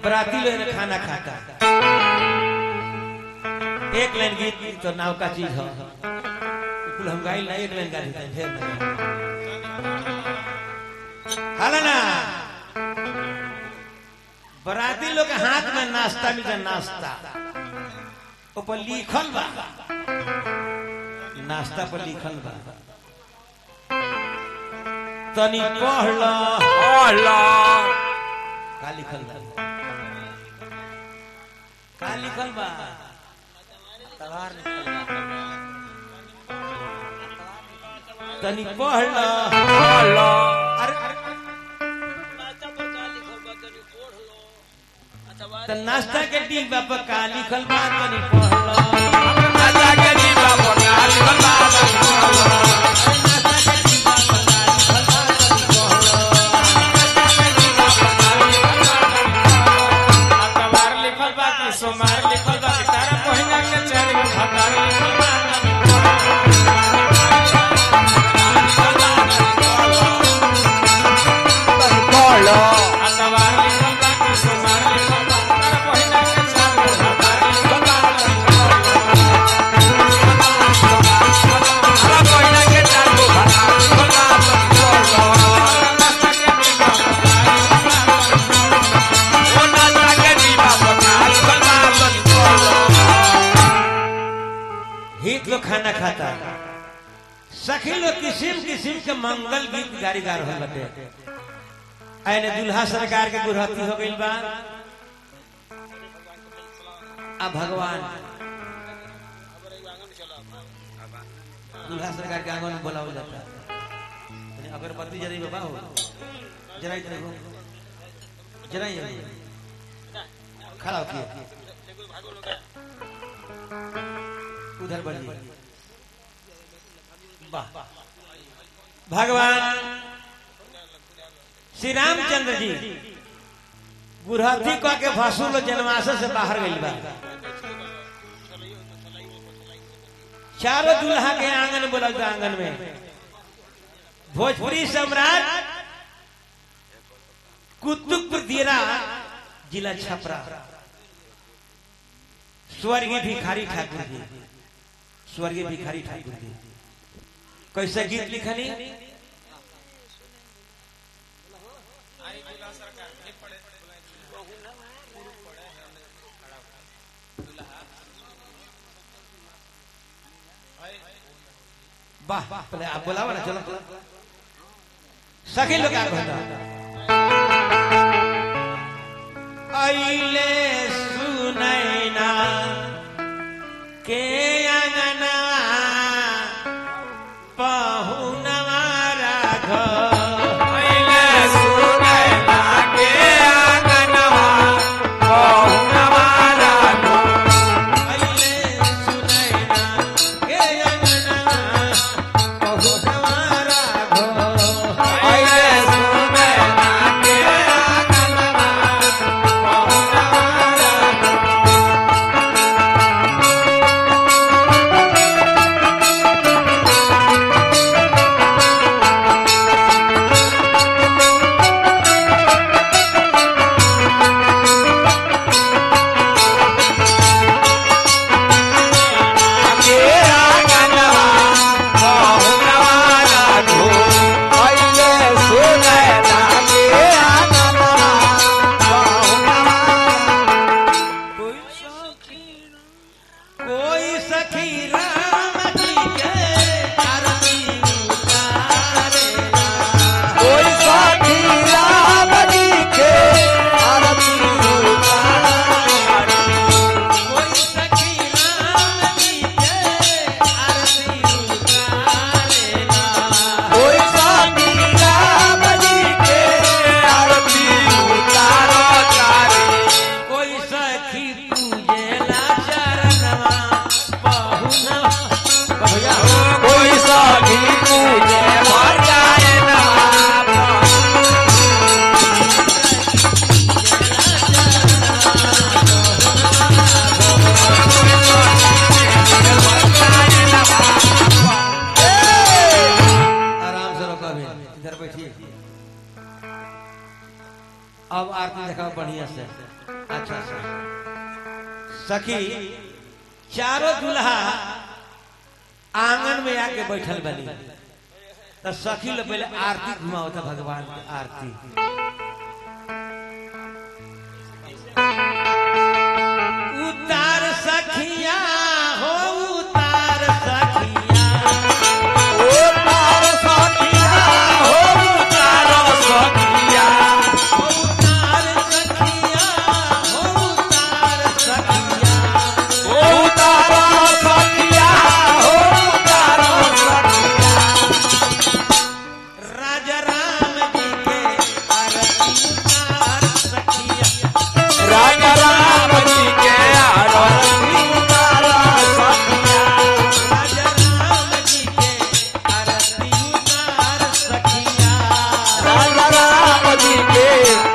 बराती लोग खाना खाता एक लाइन गीत तो नाव का चीज है हम गाई ना एक लाइन गा देते हैं हाला ना बराती लोग के हाथ में नाश्ता मिलता नाश्ता ऊपर लिखल बा नाश्ता पर लिखल बा तनी पढ़ लो का लिखल बा का लिखल बा तवार लिखल बा तनी पढ़ लो अरे तो नाश्ता के डिब्बा पर का लिखल बा तनी पढ़ लो नाश्ता के डिब्बा पर का लिखल बा तनी पढ़ लो अखबार लिखल बा कि सोमार लिखल बा कि तारा पहिना के चार गो भतार लिखल बा पढ़ लो अखबार लिखल बा कि सोमार लिखल बा तारा पहिना के चार गो भतार लिखल बा तारा पहिना के चार गो भतार लिखल बा पढ़ लो हित लोग खाना खाता सखी लोग किस्म किस्म के मंगल गीत गारी गा रहल बाटे आने दुल्हा सरकार के गुरहती हो गइल बा आ भगवान दुल्हा सरकार के आंगन में बुलावल जाता अगरबत्ती जराई बाबा हो जराई जराई खड़ा होके उधर बढ़िए वाह भगवान श्री रामचंद्र जी गुरहथी कह के भसुर जनवास से बाहर गइल बा चारों दुल्हा के आंगन बोला आंगन में भोजपुरी सम्राट कुतुबपुर दिरा जिला छपरा स्वर्गीय भिखारी ठाकुर जी स्वर्गीय भिखारी ठाकुर जी कैसे गीत लिखनी वाह पहले आप बोलावा ना चलो सखी लोग क्या कहता आइले सुनैना के अंगना पहुनवा राघव आइले सुनैना के अंगना पहुनवा राघव आइले सुनैना के अंगना पहुनवा राघव आइले सुनैना अब आरती देखा बढ़िया से। अच्छा से सखी चारों दुल्हा आंगन में आके बैठल बनी तो सखी लोग पहले आरती घुमाओ था भगवान की आरती। उतार सखिया हो उतार सखिया, उतार सखिया हो उतार सखिया, उतार सखिया हो उतार सखिया, उतार सखिया हो उतार सखिया। राजा राम जी के आरती उतार सखिया, राजा राम जी के आरती उतार सखिया, राजा राम जी के आरती उतार सखिया, राजा राम जी के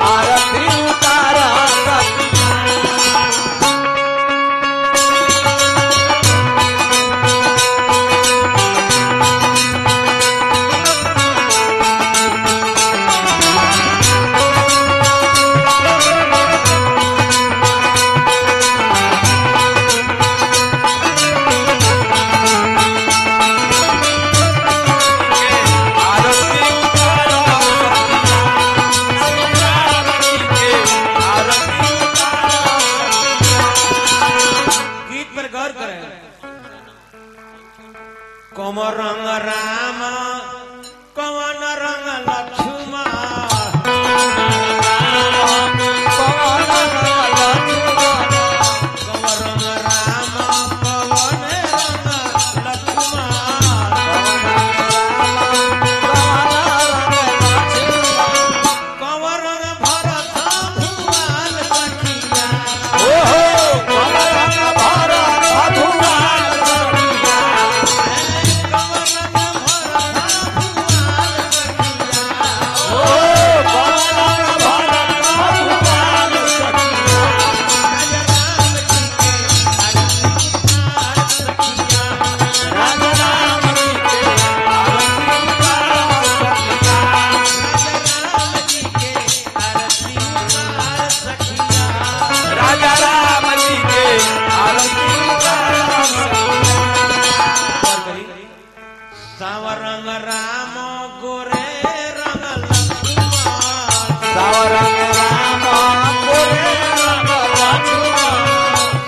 आरती उतार सखिया। गीत पर गौर करें। कौन रंग राम कौन रंग लक्ष्मण, कौन रंग लक्ष्मण, कौन रंग राम कौन रंग लक्ष्मण, कौन रंग भरत भुवन सखिया, कौन रंग भरत भुवन सखिया, कौन रंग भरत भुवन सखिया, कौन रंग भरत भुवन सखिया। राजा राम जी के आरती उतार सखिया, राजा राम जी के आरती उतार सखिया। सावर रंग राम गोरे रंग लक्ष्मण, सावर रंग राम गोरे रंग लक्ष्मण,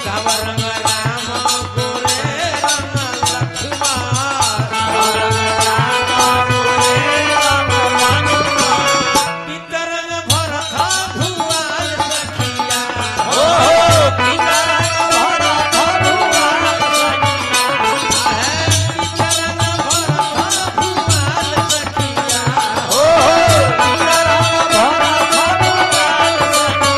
सावर रंग राम गोरे रंग लक्ष्मण, सावर रंग राम गोरे रंग लक्ष्मण, पितर रंग भरत भुवन सखिया, पितर रंग भरत भुवन सखिया, पितर रंग भरत भुवन सखिया, पितर रंग भरत भुवन सखिया।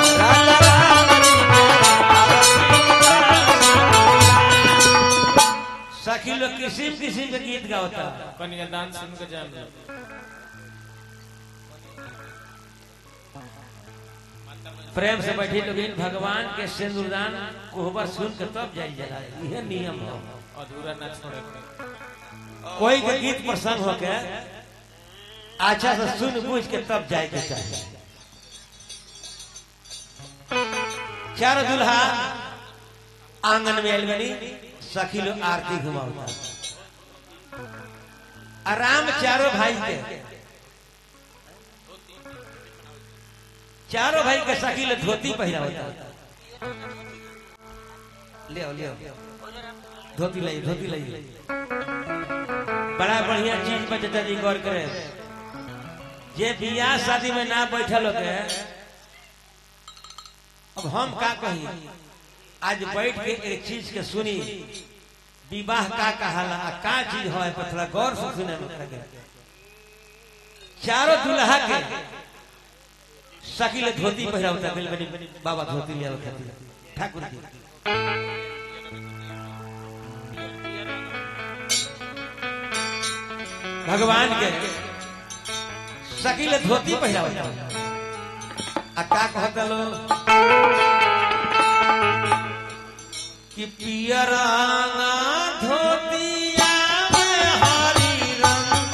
राजा राम जी के आरती उतार सखिया, राजा राम जी के आरती उतार। सखी लोग किसी किसी के गीत गाता कन्यादान सुन के जान लो। प्रेम से बैठी लोग भगवान के सिंदूरदान कोहबर सुन के तब जाई जला। यह नियम है। अधूरा ना छोड़े। कोई के गीत प्रसंग होके अच्छा से सुन बूझ के तब जाए के चाहिए। चार दुल्हा आंगन में आइल बनी, सखी लोग आरती घुमावता। आराम चारों भाई के, चारों भाई के सखी लोग धोती पहना होता। ले आओ धोती लाई, धोती लाई। बड़ा बढ़िया चीज पर चाचा जी गौर करे। जे बियाह शादी में ना बैठल होते, अब हम का कही, आज बैठ के एक चीज के सुनी, विवाह का कहाला का चीज हो, थोड़ा गौर से सुने में लगे। चारों दुल्हा के सखी ले धोती पहरा होता, बाबा धोती लिया होता ठाकुर जी। भगवान के सखी ले धोती पहरा होता। आ का कहता लो कि पियर धोतिया में हरी रंग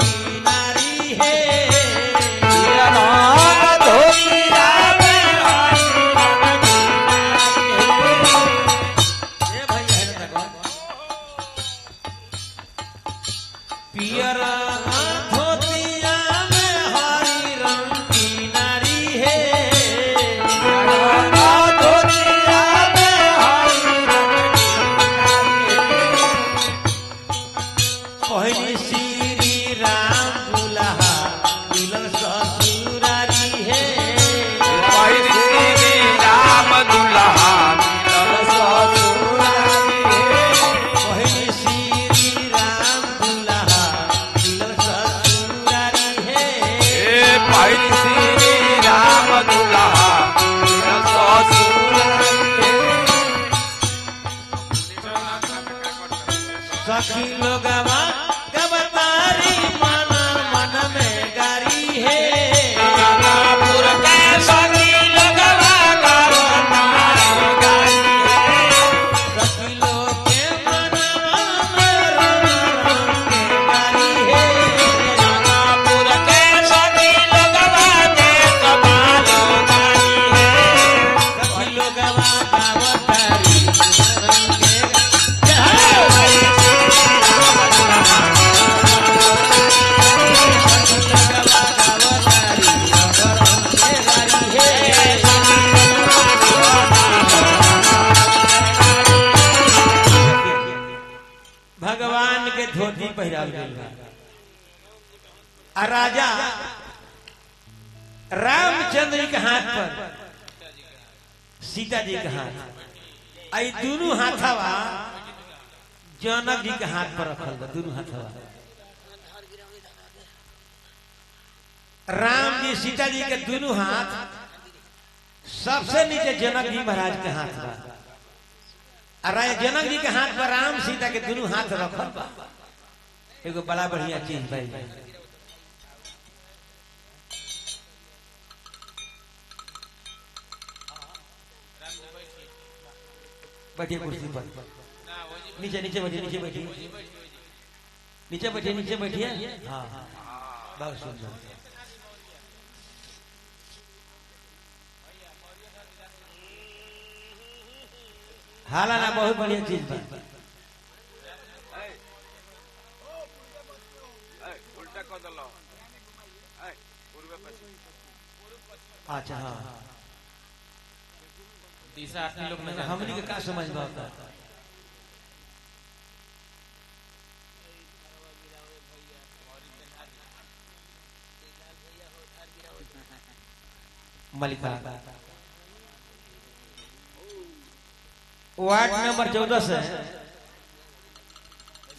पियर धोतिया में हरी रंग की नारी है धोतिया में हरी रंग की श्री राम दुल्हा दुल्हन ससुरारी है श्री राम दुल्हा सखी लोगवा गवतारी मन मन में गारी है नागपुर के सखी लोगवा गवतारी गारी है सखी लोग के मन में रंग के गारी है नागपुर के सखी लोगवा के कमालो गारी है सखी लोगवा गवतारी रंग के भगवान के धोती पहराल गई राजा रामचंद्र जी के हाथ पर सीता जी के हाथ आई दोनों हाथवा जनक जी के हाथ पर रखल बा दोनों हाथवा राम जी सीता जी के दोनों हाथ सबसे नीचे जनक जी महाराज के हाथ बा अरे जनक जी के हाथ पर राम सीता के दोनों हाथ रखल बा एगो बड़ा बढ़िया चीज भाई बैठिए कुर्सी पर नीचे नीचे बैठिए नीचे बैठिए नीचे बैठिए नीचे बैठिए हाँ बहुत सुंदर हाला ना बहुत बढ़िया चीज बा अच्छा हाँ दिशा अपने लोग में हमनी के का समझ में आता मलिका वार्ड नंबर 14 से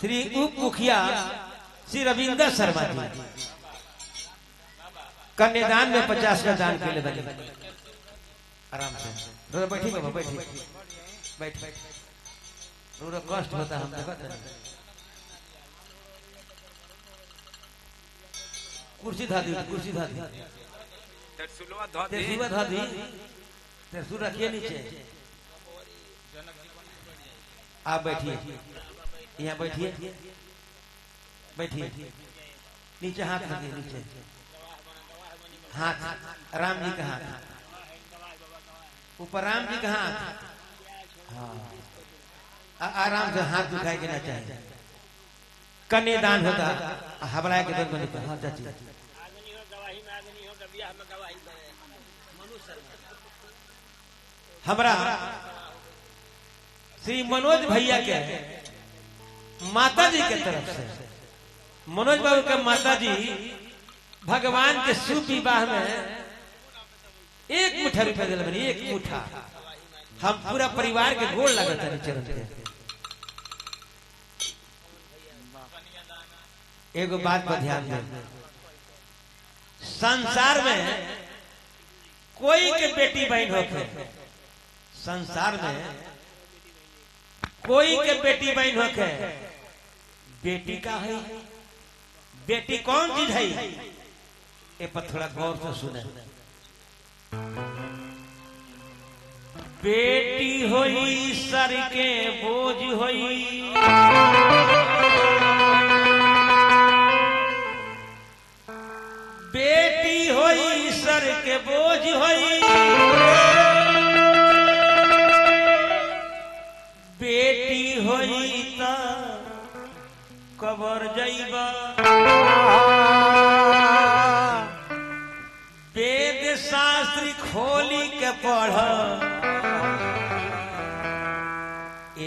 श्री उप मुखिया श्री रविंदर शर्मा जी कन्यादान में 50 का दान के लिए बने आराम से बैठी बाबा बैठी बैठ रोरा कष्ट होता हम देखते कुर्सी धा दी कुर्सी धा दी तेरसुलवा धा दी तेरसुल रखिए नीचे आप बैठिए यहाँ बैठिए बैठिए नीचे हाथ रखिए नीचे हाथ राम जी का हाथ ऊपर राम जी का हाथ हाँ आराम से हाथ उठाए के ना चाहिए कन्यादान होता हबलाए के दर बने हाँ चाची हमरा श्री मनोज भैया के माता जी के तरफ से मनोज बाबू के माता जी भगवान के शुभ विवाह में 1 मुठ्ठा रुपया दिल बनी 1 मुठ्ठा हम पूरा परिवार के गोड़ लगता है चरण पे एगो बात पर ध्यान दे संसार में कोई के बेटी बहन होके संसार में कोई के बेटी बहन होके बेटी का है बेटी कौन चीज है ए पर थोड़ा गौर से सुने बेटी होई सर के बोझ होई बेटी होई सर के बोझ होई बेटी होई ता कबर जइबा वेद शास्त्री खोली के पढ़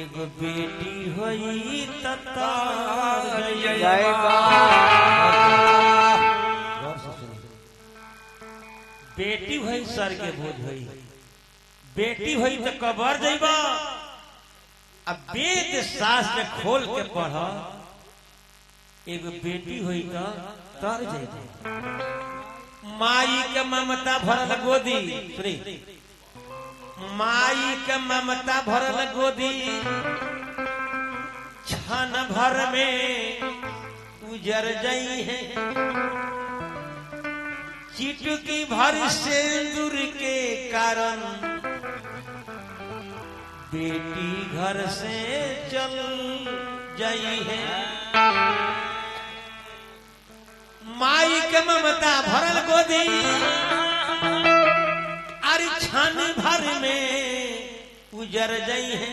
एगो बेटी होई तर जइबा बेटी हुई सर के बोझ हुई बेटी हुई तो कबर जइबा अब वेद शास्त्र खोल के पढ़ एगो बेटी हुई तो तर जइबा माई के ममता भरल गोदी सुनी माई के ममता भरल गोदी क्षण भर में उजर जई है चिटकी भर सिंदूर के कारण बेटी घर से चल जाई है माई के ममता भरल गोदी अरे क्षण भर में उजर जाई है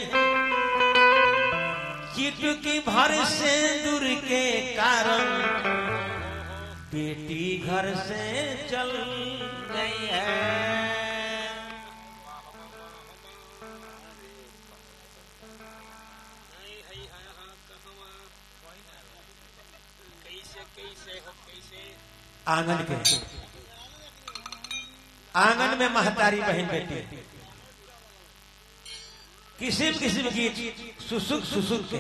चिटकी भर सिंदूर के कारण बेटी घर से चल गई है आंगन में महतारी बहन बेटी किसी गीत सुसुक सुसुक के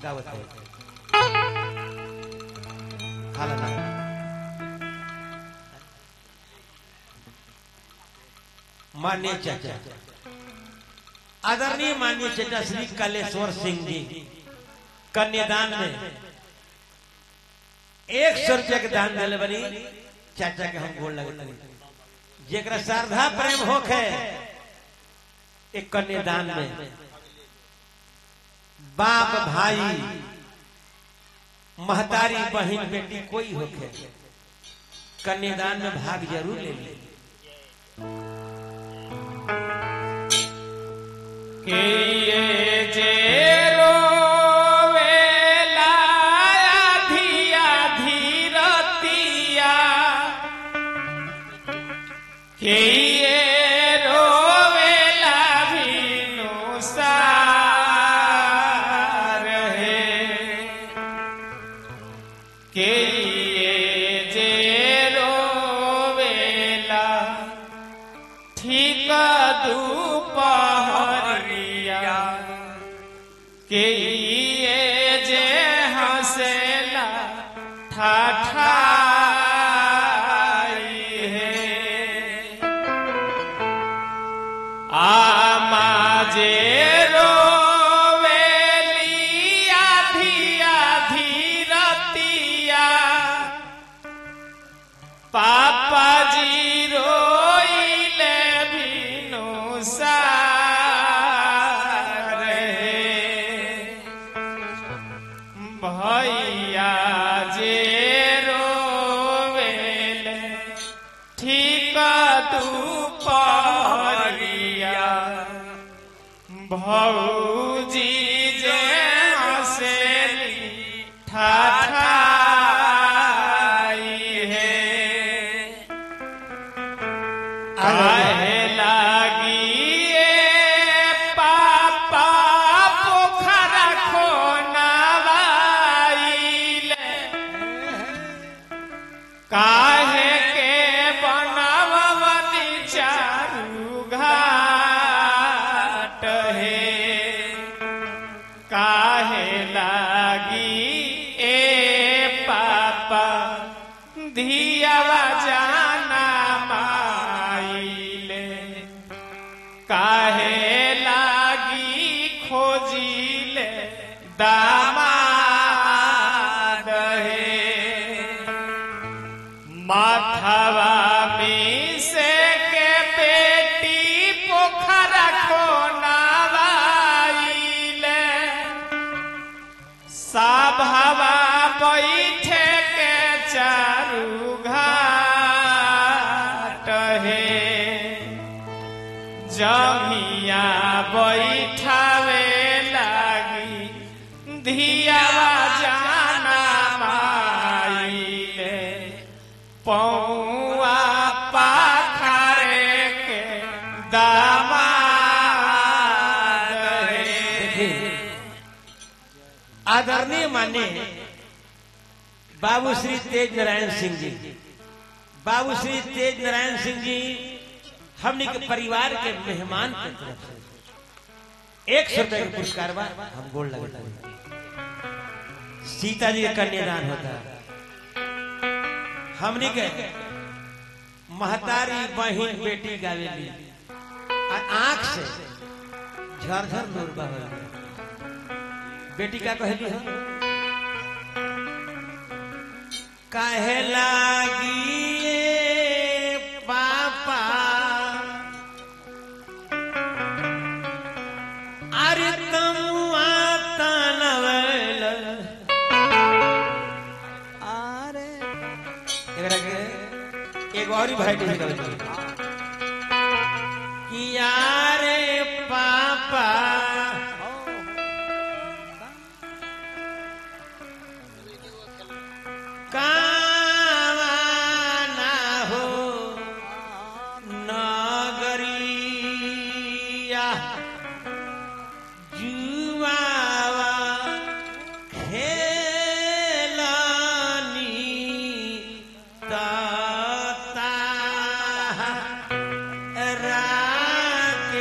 गावत है माननीय चाचा आदरणीय माननीय चाचा श्री कालेश्वर सिंह जी कन्यादान में 100 रुपया के दान दिले बनी चाचा के हम गोल लगे जेकरा श्रद्धा प्रेम होखे एक कन्यादान में बाप भाई महतारी बहन बेटी कोई होखे कन्यादान में भाग जरूर ले ली के ये जे रोवेला धिया धीरतिया के ये रोवेला भीनु सार है के ये जे रोवेला ठीक दुपहरिया के ये जे हंसेला ठाठाई है आमा जे रोवेली आधिया धीरतिया पापा जी रोइले भीनु सार है भैया जे रोवेले ठीक दुपहरिया भौजी जे हंसेली ठाठाई है काहे लागी पापा पोखरा खोनावाइले काहे के बनावनी चारू घाट है काहे लागी पापा धियावा जाना माइले काहे लागी खोजिले दामाद है माथवा में से के बेटी पोखरा खोनावाइले साभवा बैठे के चारू घाट है जमिया बैठावे लागी धियावा जाना माने बाबू श्री तेज नारायण सिंह जी। बाबू श्री तेज नारायण सिंह जी हमने के परिवार के मेहमान के तरफ से 100 रुपए का पुरस्कार बा, हम गोल लगता है। सीता जी का कन्यादान होता है, हमने के महतारी बहन बेटी गावेली और आंख से झरझर नूर बहल। बेटी का कहली हो, काहे लागी पापा अरे तमुआ तनवल। अरे एक और ही भाई कि यारे पापा कावाना हो नगरिया जुआवा खेलनी तता राके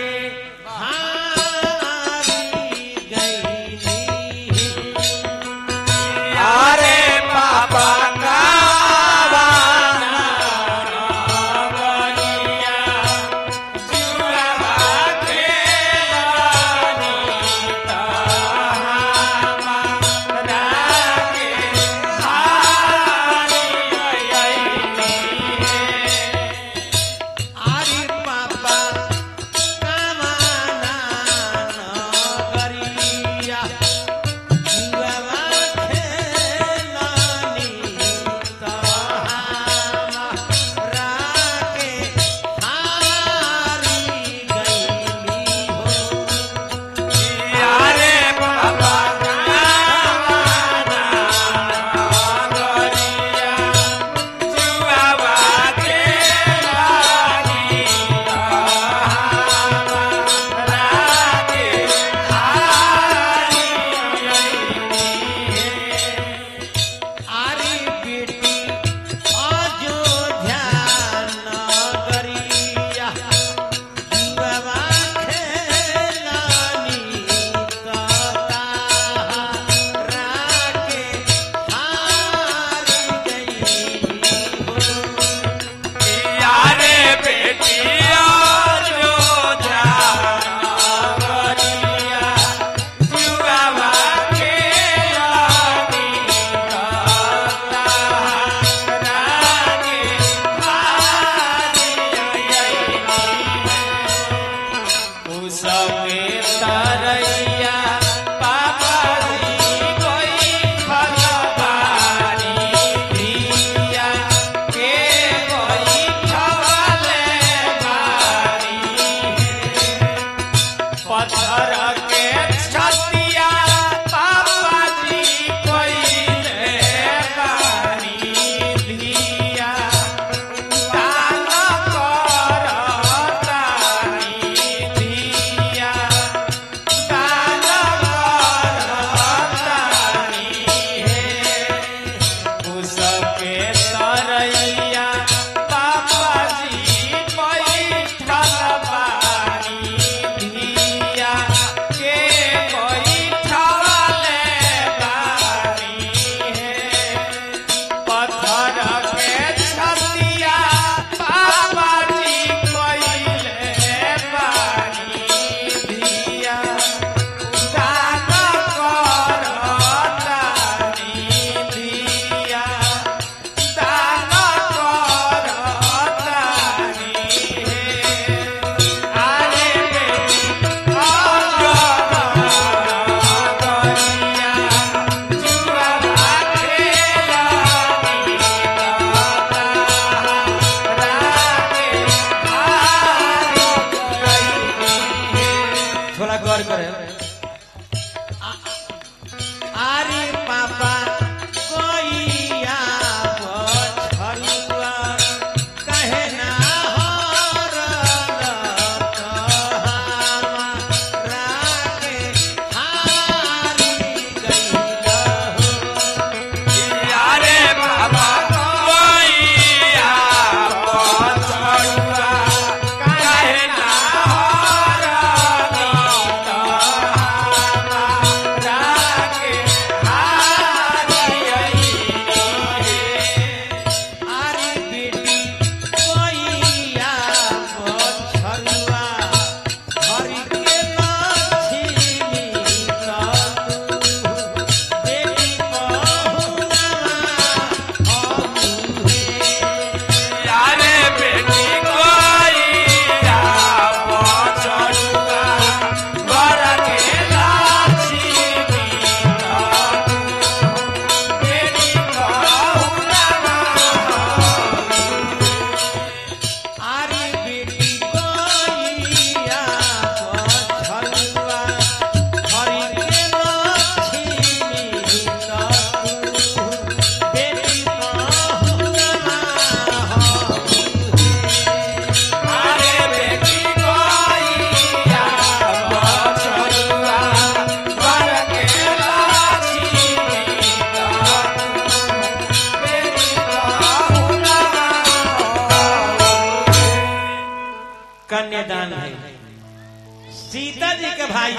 कन्यादान है। सीता जी के भाई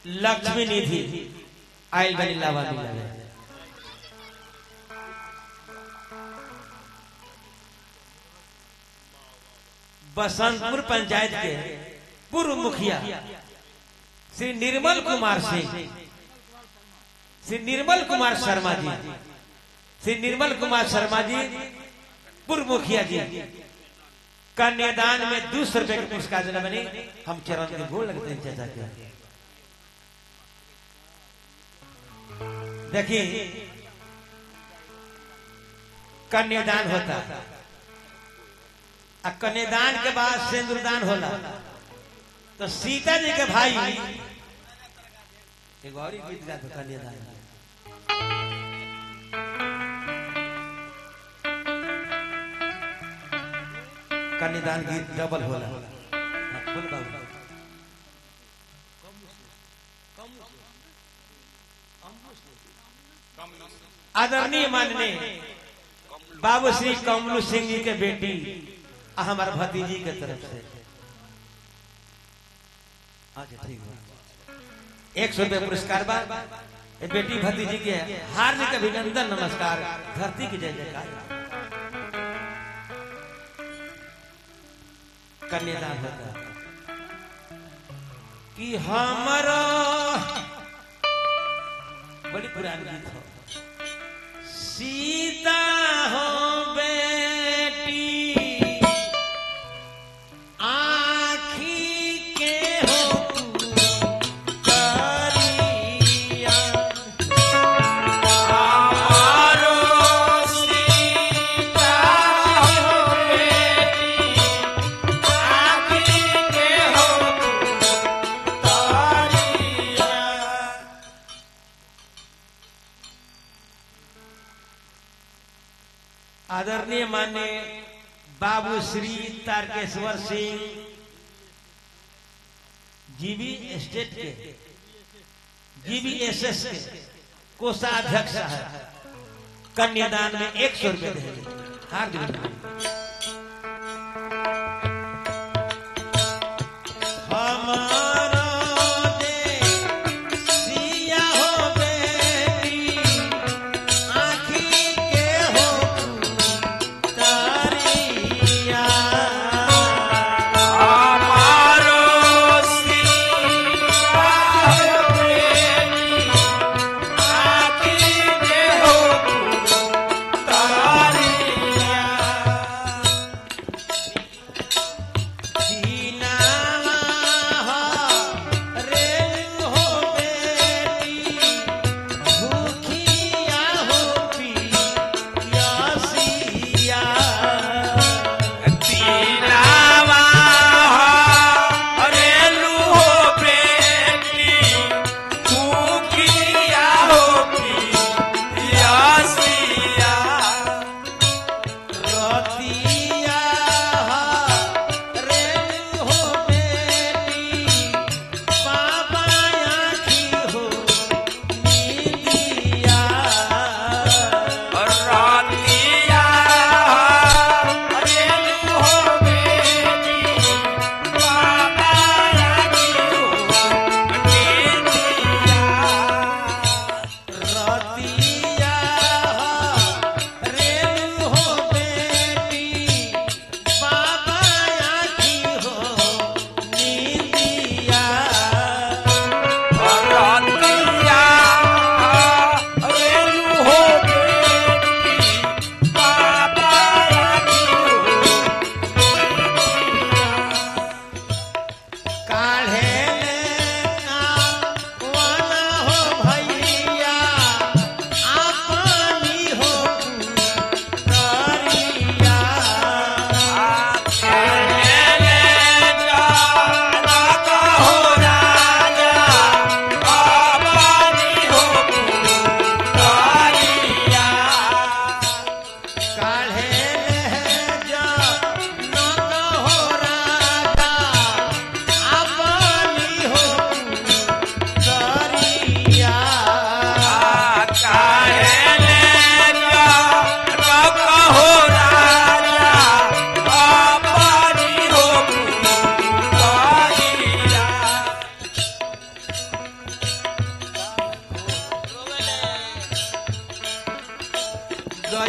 लक्ष्मी निधि आयल बनी लावा मिला। बसंतपुर पंचायत के पूर्व मुखिया श्री निर्मल कुमार सिंह, श्री निर्मल कुमार शर्मा जी, श्री निर्मल कुमार शर्मा जी पूर्व मुखिया जी कन्यादान में 200 रुपए के पुरस्कार देने बनी। हम चरण के गोल लगते हैं चाचा के। देखिए कन्यादान होता, कन्यादान के बाद सिंदूरदान होला। तो सीता जी के भाई एक और गीत गाते कन्यादान। कन्यादान गीत डबल होला। बोल बाबू। आदरणीय माननीय बाबू श्री कमलू सिंह जी के बेटी हमारे भतीजी के तरफ से अच्छा ठीक है 100 रुपये पुरस्कार बा। बेटी भतीजी के हार्दिक अभिनंदन नमस्कार। धरती की जय जयकार। कन्यादान होता कि हमारा बड़ी पुरानी गीत हो। सीता हो बेटी आदरणीय माननीय बाबू श्री तारकेश्वर सिंह जीबी स्टेट के जीबीएसएस के कोषाध्यक्ष है। कन्यादान में 100 रुपये देंगे। हार्दिक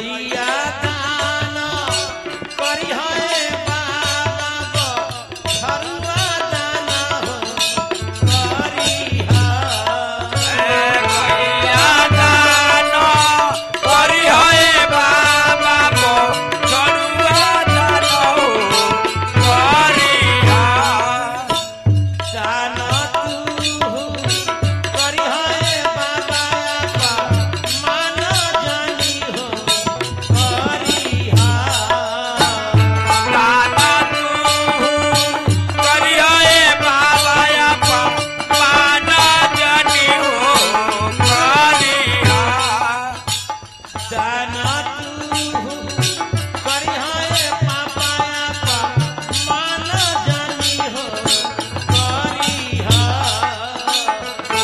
रुपया दान करी है बाबा गो छरुआ दान हो करी है कहिया दान करी है बाबा को छरुआ दान हो करिया दान तू करी है बाबा का मान जानी हो करी है दाना तू करिया बाबा आपा पाना जानी हो करिया दान तू करी है पापा का मान जानी हो करी है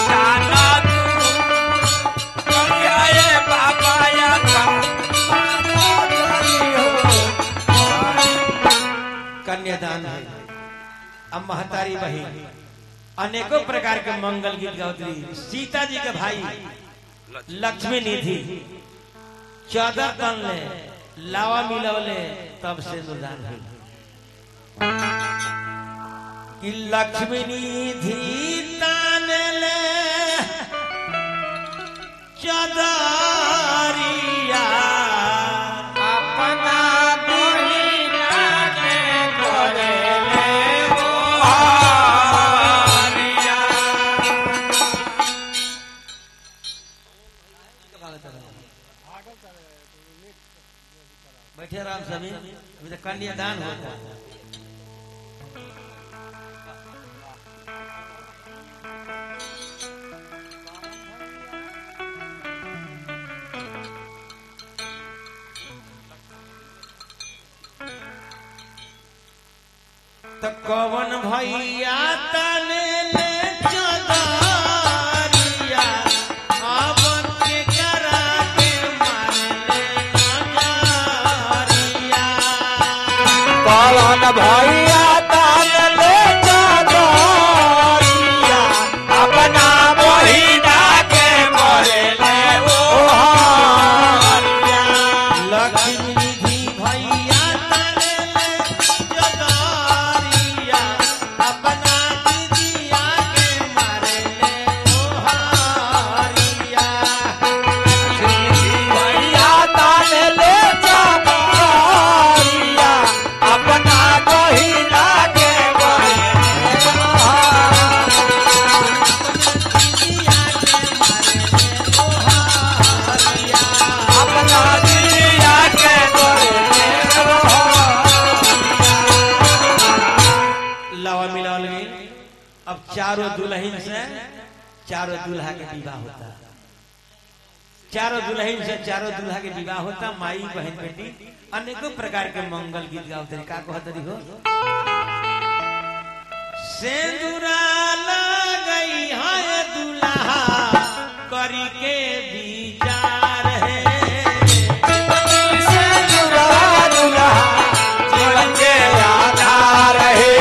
दाना तू करिया बाबा आपा पाना जानी हो कन्यादान है। अब महतारी बहन अनेकों प्रकार के मंगल गीत गावती। सीता जी के भाई लक्ष्मी निधि 14 तन ले लावा मिलवले तब से अनुदान हुई कि लक्ष्मी निधि तान ले चदरिया अपना दुनिया के करे ले हरिया बैठे राम सभी अभी तो कन्यादान होता है। तो कवन भैया तने ले चदरिया अब के करा के मारे ले नजरिया कौन भैया तान ले चदरिया अपना बहिना के मरे ले ओ हरिया लक्ष्मी निधि भैया तने ले चदरिया अपना दीदिया के मारे ले ओ हरिया भैया तान ले चदरिया अपना बहिना के मरे ले ओ दीदिया के मारे ले ओ हरिया अपना दिया के लावा मिलावल गई। अब चारों दुल्हन से चारों दूल्हा के विवाह होता। चारों दुल्हन से चारों दूल्हा के विवाह होता। माई बहन बेटी अनेकों प्रकार के मंगल गीत गावते। का कहतरी हो सेंदूरा लगई है दूल्हा करी के विचार है जीवन के आधार है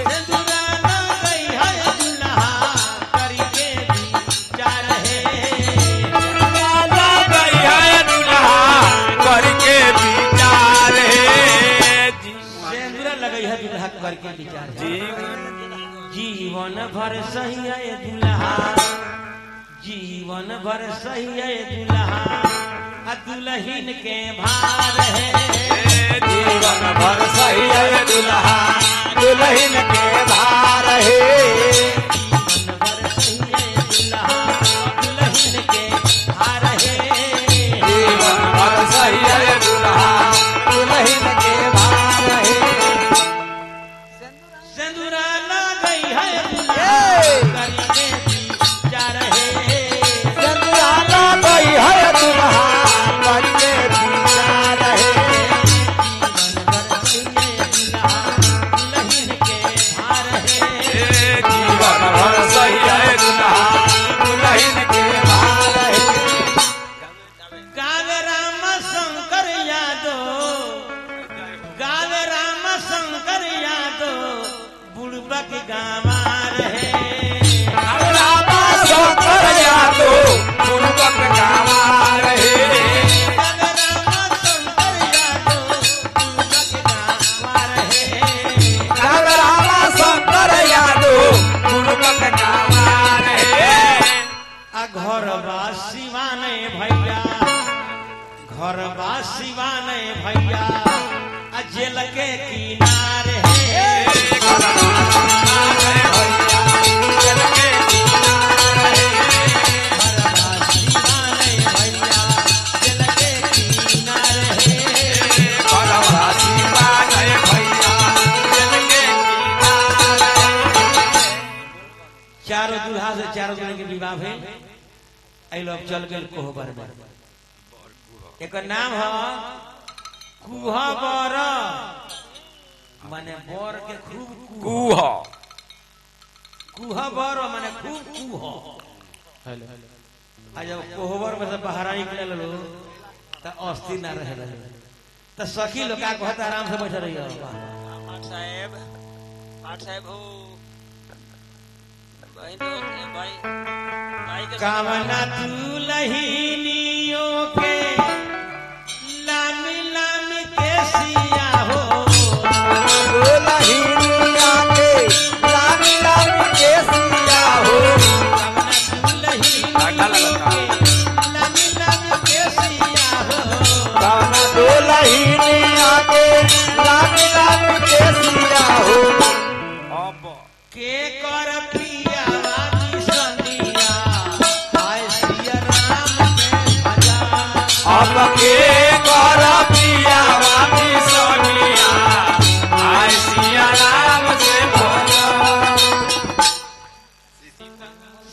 सेंदूरा लगई है दूल्हा करी के विचार है करके विचार है सेंदूरा लगई है दूल्हा करके विचार है जीवन भर सही है दूल्हा जीवन भर सही है दूल्हा आ दुल्हन के भार है जीवन भर सही है दुल्हा दुल्हन के भार है जीवन भर सही है दूल्हा दुल्हन के भार है जीवन भर सही है दुल्हा दुल्हन के भार है सेंदूरा लगई है दूल्हा करके विचार है चंद्राला गई है दुल्हा करके विचार है जीवन भर सही है दूल्हा दुल्हन के भार है जीवन भर सही है दुल्हा दुल्हन के भार है गावे राम शंकर यादव बुढ़बा के गावार है रामा शंकर यादव पूर्वक गावा रहे गावे राम घर बासिवा नहीं भैया जेल के किनारे है चारों दूल्हा से चारों दूल्हे के विवाह भेल आई लोग चल गए कोहबर में एक नाम है कुहबर माने बर के खूब कुह कुहबर माने खूब कुह आ जब कोहबर में से बाहर निकले लो तो अस्थिर ना रहे तो सखी लोग का कहता आराम से बैठे रहिए पाठ साहेब हो भाई कामना दुलहिनियों के लामी लामी के सिया हो दुलहिनिया के लामी लामी के सिया हो कामना दुलहिनियों के लामी लामी के सिया हो कामना दुलहिनिया के लामी लामी के सिया हो के कर पिया वाली सनिया आय सिया राम के भजा अब के कर पिया वाली सोनिया आय सिया राम से बोला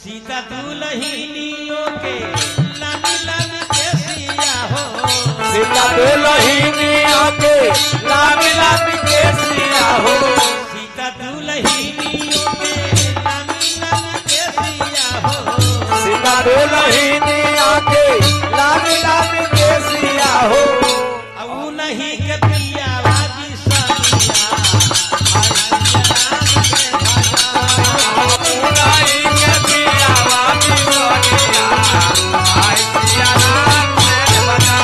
सीता दुलहिनियों के लामी लामी के सिया हो सीता दुलहिनिया के लामी लामी के सिया हो सीता दुलहिनियों के लामी लामी के सिया हो सीता दुलहिनिया के लामी लामी के सिया हो अब नहीं के पिया वादी सनिया आय सिया राम के भजा आय सिया राम से बता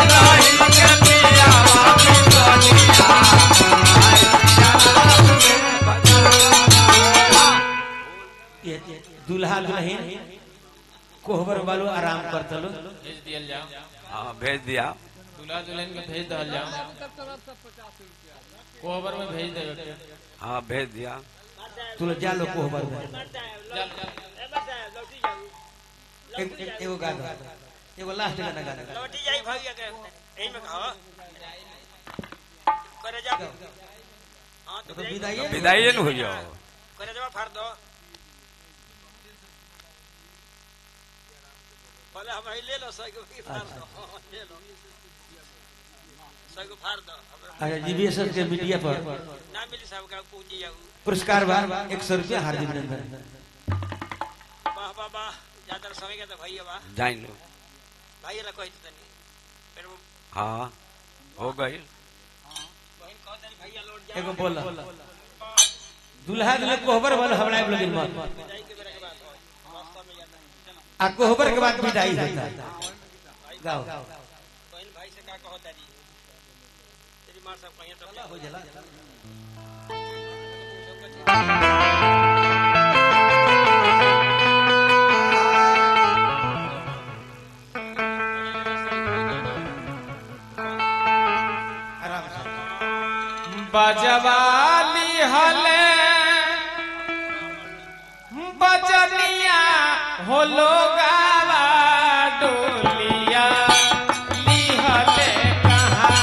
नहीं के पिया वादी सनिया आय सिया राम के भजा दूल्हा दुल्हन कोहबर वालो आराम करता लो भेज दिया जाओ हाँ भेज दिया दूल्हा दुल्हन के भेज दिया जाओ कोहबर में भेज दे हाँ भेज दिया तू लोग जा लो कोहबर में एगो गा दो एगो लास्ट गाना गा दो लौटी जाई भैया के एही में कहो करे जा हां तो विदाई विदाई न हो जाओ करे जब फाड़ दो पहले हम ले लो साइकिल की फाड़ दो ले लो साइकिल फाड़ दो अच्छा जीबीएस के मीडिया पर ना मिली साहब का पूंजी जाऊ पुरस्कार बा 100 रुपया हार्दिक अभिनंदन वाह वाह वाह ज्यादा समय के तो भैया वाह जान लो भैया ला कोई तनी फिर हाँ हो गई बहन कह तनी भैया लौट जा एगो बोला दूल्हा दुल्हन कोहबर वाला हमरा लोगिन मत विदाई के बेरा के बाद रास्ता में जाता आ कोहबर के बाद विदाई होता गाओ बहन भाई से का कहो तारी तेरी मां सब कहिए तो हो जला आराम से बजवाली हले बजनिया हो लोगावा डोलिया लिहले कहाँ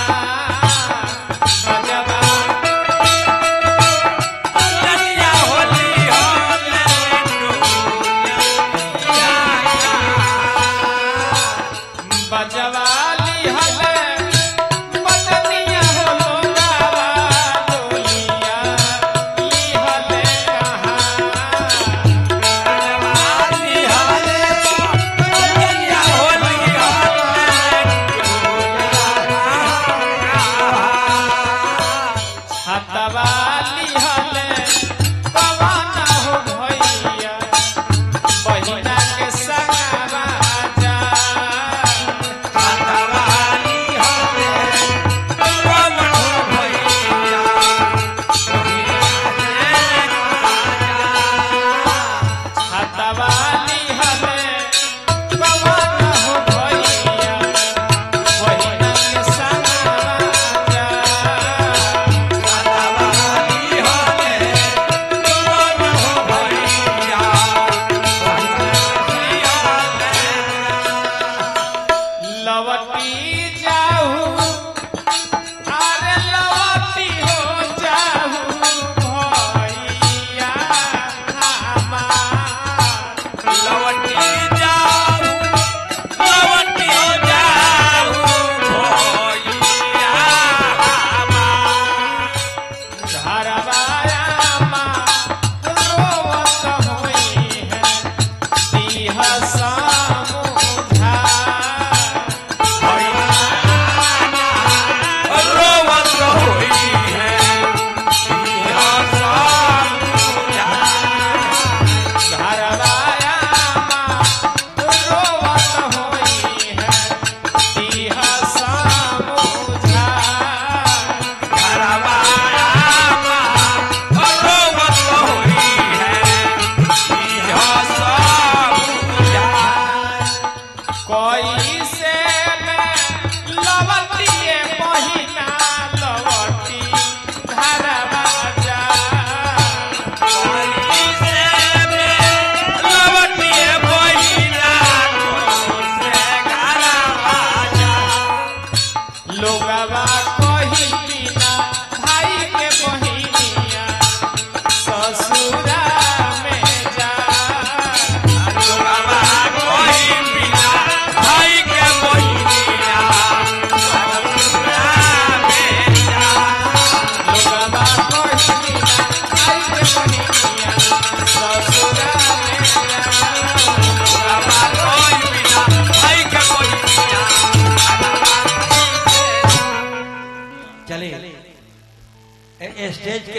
बजनिया हो लिहले बजवाली हले बजनिया हो लोगावा डोलिया लिहले कहाँ के स्टेज के